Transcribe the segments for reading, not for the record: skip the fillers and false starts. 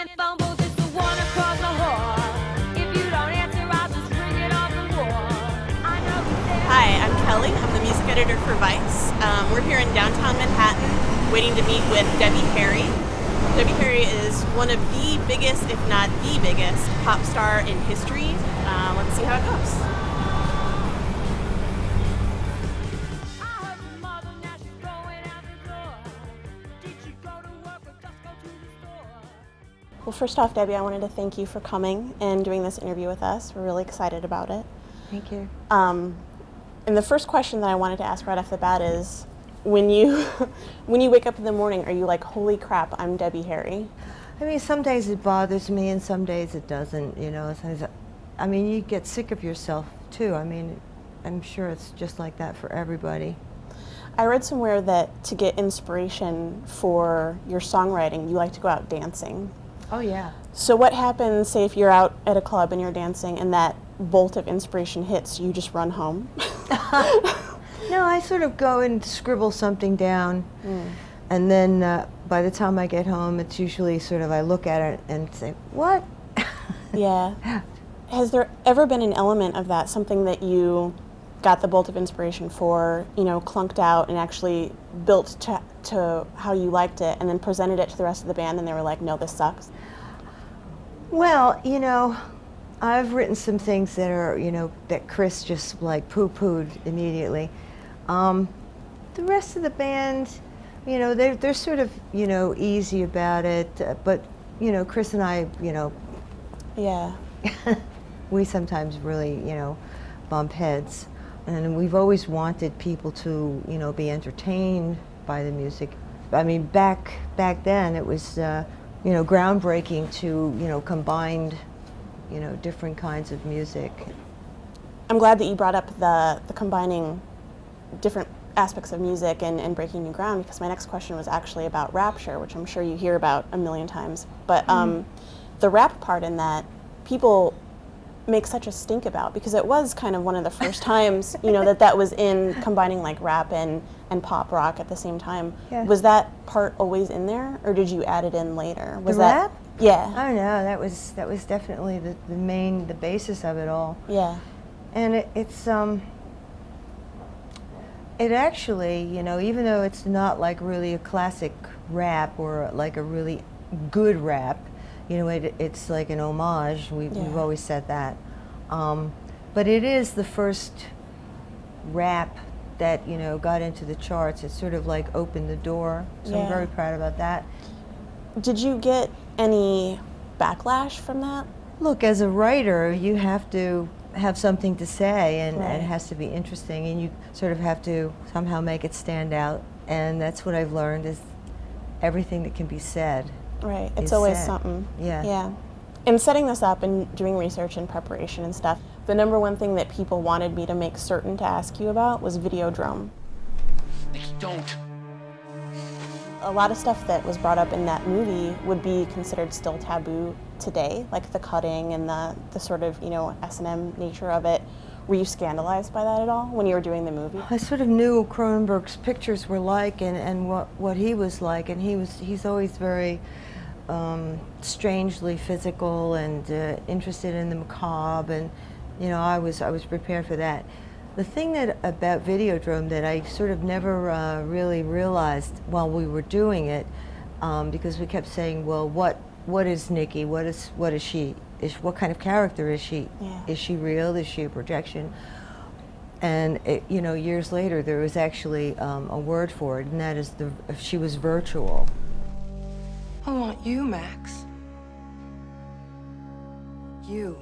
and fumbles, it's the one across the hall. If you don't answer, I'll just ring it off the wall. I know Hi, I'm Kelly. I'm the music editor for Vice. We're here in downtown Manhattan waiting to meet with Debbie Harry. Debbie Harry is one of the biggest, if not the biggest, pop star in history. Let's see how it goes. I heard your mother, now she's going out the door. Did you go to work or just go to the store? Well, first off, Debbie, I wanted to thank you for coming and doing this interview with us. We're really excited about it. Thank you. And the first question that I wanted to ask right off the bat is, when you when you wake up in the morning, are you like, holy crap, I'm Debbie Harry? I mean, some days it bothers me and some days it doesn't, you know. I mean, you get sick of yourself too. I mean, I'm sure it's just like that for everybody. I read somewhere that to get inspiration for your songwriting, you like to go out dancing. Oh, yeah. So what happens, say, if you're out at a club and you're dancing and that bolt of inspiration hits, you just run home? No, I sort of go and scribble something down, and then by the time I get home, it's usually sort of I look at it and say, what? Yeah. Has there ever been an element of that, something that you got the bolt of inspiration for, you know, clunked out and actually built to how you liked it, and then presented it to the rest of the band and they were like, no, this sucks? Well, you know, I've written some things that are, you know, that Chris just like poo-pooed immediately. The rest of the band, you know, they're sort of, you know, easy about it, but, you know, Chris and I, you know, Yeah. we sometimes really, you know, bump heads. And we've always wanted people to, you know, be entertained by the music. I mean, back then it was, you know, groundbreaking to, you know, combine, you know, different kinds of music. I'm glad that you brought up the combining different aspects of music and breaking new ground, because my next question was actually about Rapture, which I'm sure you hear about a million times. But the rap part in that, people make such a stink about, because it was kind of one of the first times, you know, that was in combining like rap and pop rock at the same time. Yeah. Was that part always in there, or did you add it in later? Was The that rap? Yeah. I don't know, that was definitely the basis of it all. Yeah. And it actually, you know, even though it's not like really a classic rap or like a really good rap, you know, it's like an homage. We've always said that. But it is the first rap that, you know, got into the charts. It sort of like opened the door. So I'm very proud about that. Did you get any backlash from that? Look, as a writer, you have to have something to say, and Right. it has to be interesting, and you sort of have to somehow make it stand out. And that's what I've learned, is everything that can be said. Right, it's is always said. something. Yeah. Yeah. In setting this up and doing research and preparation and stuff, the number one thing that people wanted me to make certain to ask you about was Videodrome. Don't. A lot of stuff that was brought up in that movie would be considered still taboo today, like the cutting and the sort of, you know, S&M nature of it. Were you scandalized by that at all when you were doing the movie? I sort of knew what Cronenberg's pictures were like, and what he was like, and he's always very strangely physical and interested in the macabre, and, you know, I was prepared for that. The thing that about Videodrome that I sort of never really realized while we were doing it, because we kept saying, well, what is Nikki? What is she? What kind of character is she? Yeah. Is she real? Is she a projection? And you know, years later, there was actually a word for it, and that is she was virtual. I want you, Max. You.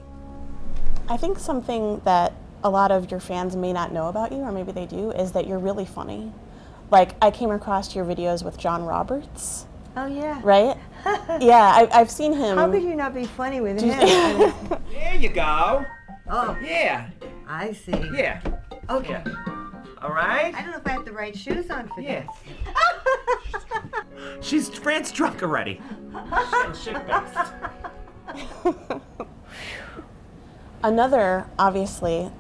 I think something that a lot of your fans may not know about you, or maybe they do, is that you're really funny. Like, I came across your videos with John Roberts. Oh, yeah. Right? Yeah, I've seen him. How could you not be funny with him? I mean, There you go. oh, Yeah. I see. Yeah. Okay. All right. I don't know if I have the right shoes on for Yeah. this. She's France drunk already. Shit best. Another, obviously,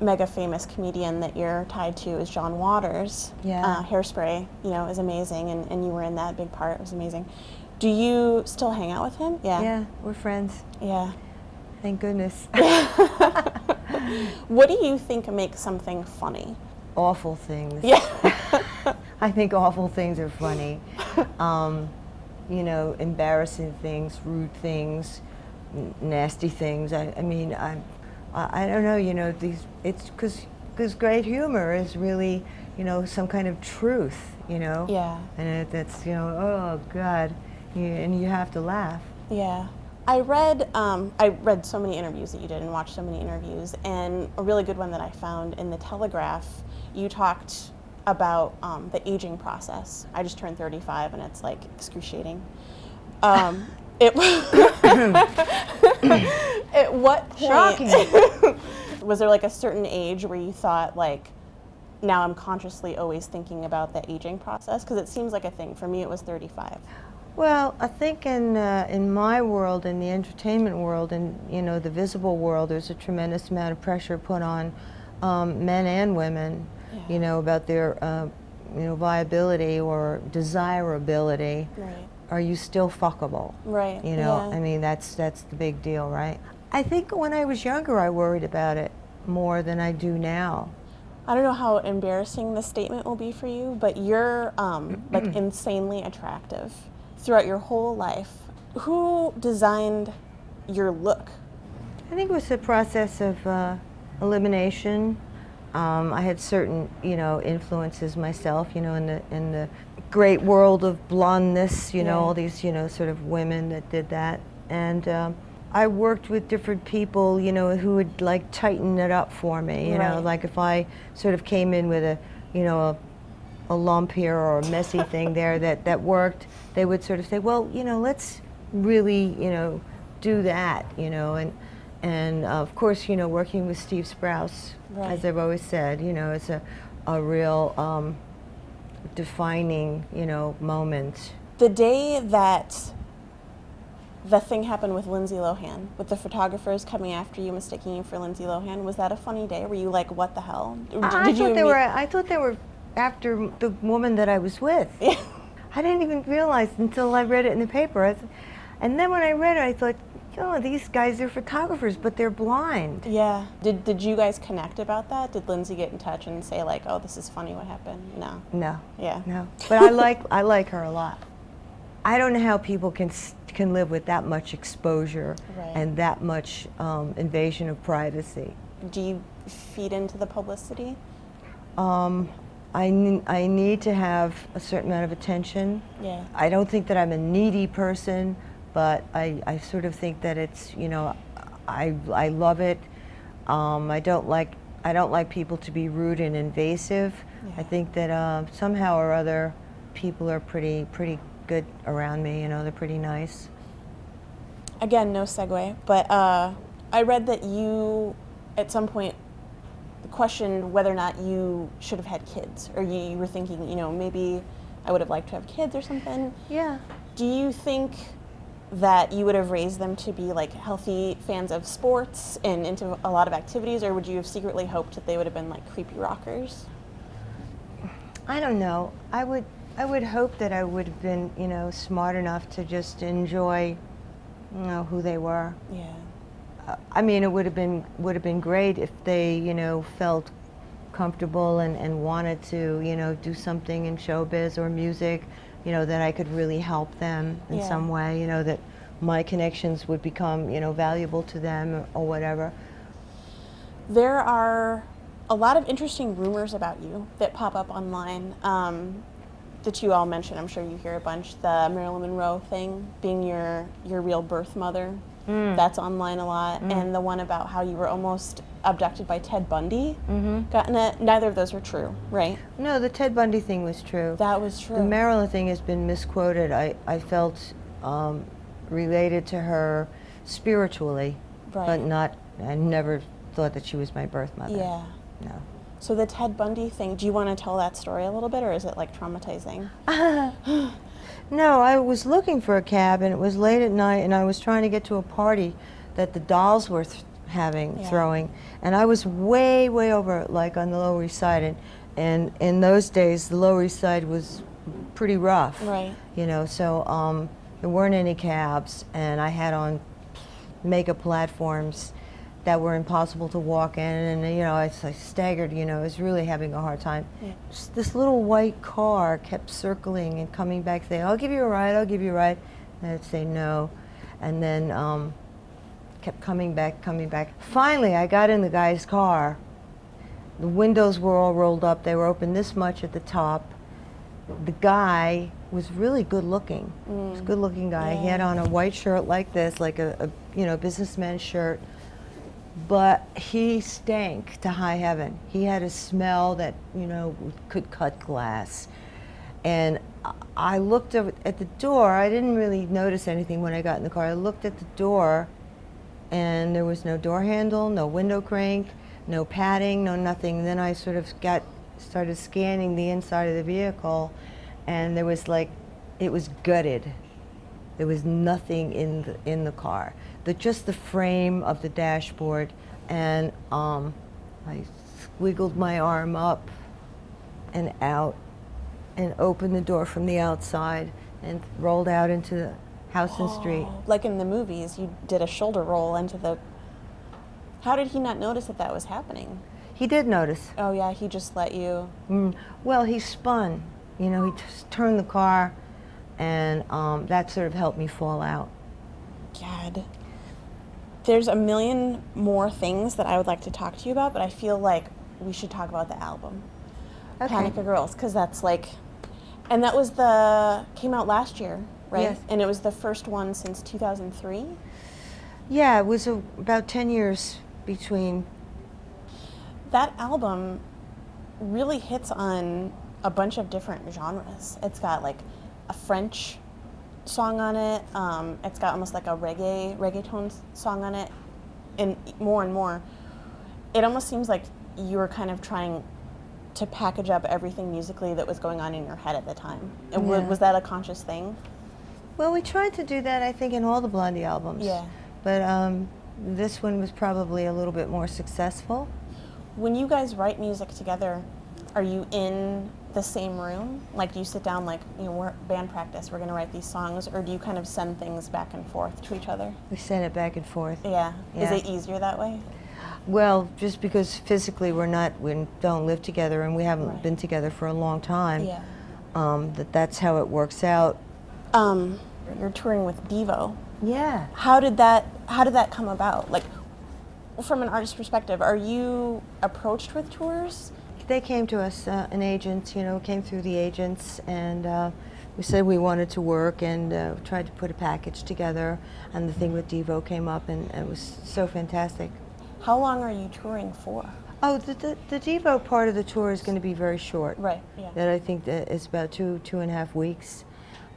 mega famous comedian that you're tied to is John Waters. Yeah. Hairspray, you know, is amazing, and you were in that big part. It was amazing. Do you still hang out with him? Yeah. Yeah, we're friends. Yeah. Thank goodness. What do you think makes something funny? Awful things. Yeah. I think awful things are funny. You know, embarrassing things, rude things, nasty things. I mean, I don't know. You know, it's because great humor is really, you know, some kind of truth. You know. Yeah. And that's, you know, oh God, and you have to laugh. Yeah. I read so many interviews that you did and watched so many interviews, and a really good one that I found in the Telegraph, you talked about the aging process. I just turned 35 and it's like excruciating. At what point Shocking. was there like a certain age where you thought like, now I'm consciously always thinking about the aging process? Because it seems like a thing. For me, it was 35. Well, I think in my world, in the entertainment world, and you know the visible world, there's a tremendous amount of pressure put on men and women, you know, about their you know, viability or desirability. Right. Are you still fuckable? Right. You know, Yeah. I mean that's the big deal, right? I think when I was younger, I worried about it more than I do now. I don't know how embarrassing this statement will be for you, but you're like insanely attractive throughout your whole life. Who designed your look? I think it was a process of elimination. I had certain, you know, influences myself, you know, in the great world of blondness, you know, all these, you know, sort of women that did that. And I worked with different people, you know, who would like tighten it up for me, you know, like if I sort of came in with a, you know, a lump here or a messy thing there that worked, they would sort of say, well, you know, let's really, you know, do that, you know, and of course, you know, working with Steve Sprouse, as I've always said, you know, it's a real defining, you know, moment. The day that the thing happened with Lindsay Lohan, with the photographers coming after you, mistaking you for Lindsay Lohan, was that a funny day? Were you like, what the hell? I thought they were after the woman that I was with. I didn't even realize until I read it in the paper. And then when I read it, I thought, oh, these guys are photographers, but they're blind. Yeah. Did you guys connect about that? Did Lindsay get in touch and say like, oh, this is funny, what happened? No. No. Yeah. No. But I like her a lot. I don't know how people can live with that much exposure and that much invasion of privacy. Do you feed into the publicity? I need to have a certain amount of attention. Yeah. I don't think that I'm a needy person, but I sort of think that it's, you know, I love it. I don't like people to be rude and invasive. I think that somehow or other people are pretty good around me, you know, they're pretty nice. Again, no segue, but I read that you, at some point, questioned whether or not you should have had kids, or you were thinking, you know, maybe I would have liked to have kids or something. Yeah. Do you think that you would have raised them to be like healthy fans of sports and into a lot of activities, or would you have secretly hoped that they would have been like creepy rockers? I don't know. I would hope that I would have been, you know, smart enough to just enjoy, you know, who they were. Yeah. I mean, it would have been great if they, you know, felt comfortable and wanted to, you know, do something in showbiz or music, you know, that I could really help them in some way, you know, that my connections would become, you know, valuable to them or whatever. There are a lot of interesting rumors about you that pop up online that you all mention. I'm sure you hear a bunch. The Marilyn Monroe thing, being your real birth mother. That's online a lot. And the one about how you were almost abducted by Ted Bundy. Neither of those are true, right? No, the Ted Bundy thing was true. That was true. The Marilyn thing has been misquoted. I felt related to her spiritually, but not, I never thought that she was my birth mother. Yeah. No. So the Ted Bundy thing, do you want to tell that story a little bit, or is it like traumatizing? No, I was looking for a cab, and it was late at night, and I was trying to get to a party that the Dolls were throwing, and I was way over, like on the Lower East Side, and in those days, the Lower East Side was pretty rough. Right. You know, so there weren't any cabs, and I had on mega platforms that were impossible to walk in, and I staggered, I was really having a hard time. Yeah. This little white car kept circling and coming back saying, I'll give you a ride, I'll give you a ride. And I'd say no, and then kept coming back. Finally, I got in the guy's car. The windows were all rolled up, they were open this much at the top. The guy was really good looking. He was a good looking guy. Yeah. He had on a white shirt like this, like a businessman's shirt. But he stank to high heaven. He had a smell that, could cut glass. And I looked at the door. I didn't really notice anything when I got in the car. I looked at the door, and there was no door handle, no window crank, no padding, no nothing. And then I sort of started scanning the inside of the vehicle, and there was it was gutted. There was nothing in the car. Just the frame of the dashboard, and I wiggled my arm up and out and opened the door from the outside and rolled out into the house and street. Like in the movies, you did a shoulder roll into the... How did he not notice that was happening? He did notice. Oh yeah, he just let you... Well, he spun. He just turned the car, and that sort of helped me fall out. God. There's a million more things that I would like to talk to you about, but I feel like we should talk about the album, Okay. Panic of Girls, because that's and that was came out last year, right? Yes. And it was the first one since 2003? Yeah, it was about 10 years between. That album really hits on a bunch of different genres. It's got a French song on it. It's got almost like a reggaeton song on it, and more. It almost seems like you were kind of trying to package up everything musically that was going on in your head at the time. And Yeah. was that a conscious thing? Well, we tried to do that, I think, in all the Blondie albums. Yeah. But this one was probably a little bit more successful. When you guys write music together, are you in the same room? Do you sit down we're band practice, we're going to write these songs, or do you kind of send things back and forth to each other? We sent it back and forth. Yeah. Yeah. Is it easier that way? Well, just because physically we don't live together, and we haven't Right. been together for a long time. Yeah. That's how it works out. You're touring with Devo. Yeah. How did that come about? From an artist's perspective, are you approached with tours? They came to us, an agent, came through the agents, and we said we wanted to work, and tried to put a package together, and the thing with Devo came up, and it was so fantastic. How long are you touring for? Oh, the Devo part of the tour is going to be very short. Right, yeah. That I think that it's about 2.5 weeks.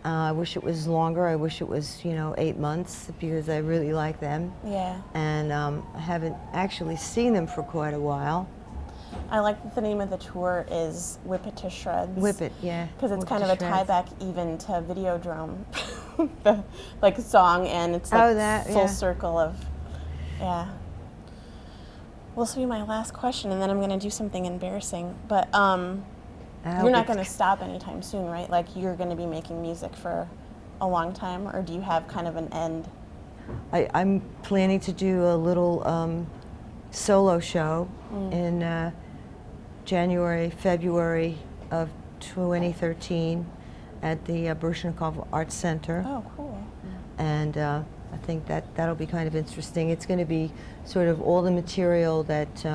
I wish it was longer. I wish it was, 8 months, because I really like them. Yeah. And I haven't actually seen them for quite a while. I like that the name of the tour is Whip It to Shreds. Whip It, yeah. Because it's Whip kind to of a tie Shreds. back even to Videodrome, the song, and it's that, full yeah. circle of, yeah. Well, this will be my last question, and then I'm going to do something embarrassing. But you're not going to stop anytime soon, right? You're going to be making music for a long time, or do you have kind of an end? I'm planning to do a little solo show in January, February of 2013 at the Baryshnikov Arts Center. Oh, cool. And I think that'll be kind of interesting. It's going to be sort of all the material that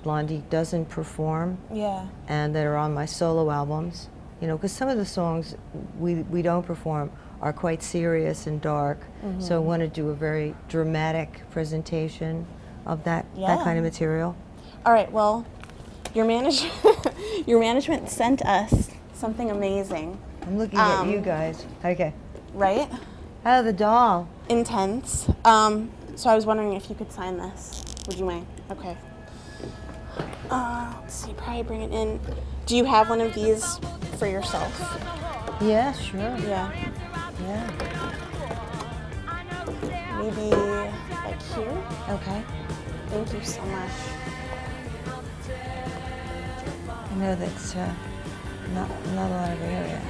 Blondie doesn't perform, Yeah. and that are on my solo albums. Because some of the songs we don't perform are quite serious and dark. So I want to do a very dramatic presentation of that kind of material. All right, well, your management sent us something amazing, I'm looking at you guys. Okay. right? Oh, the doll. Intense. So I was wondering if you could sign this. Would you mind? Okay. Let's see, probably bring it in. Do you have one of these for yourself? Yeah, sure. Yeah. Yeah. Maybe here? Okay. Thank you so much. I know that's not a lot of area.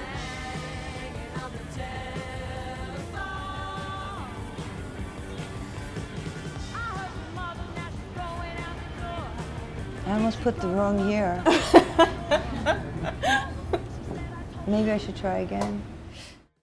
I almost put the wrong year. Maybe I should try again.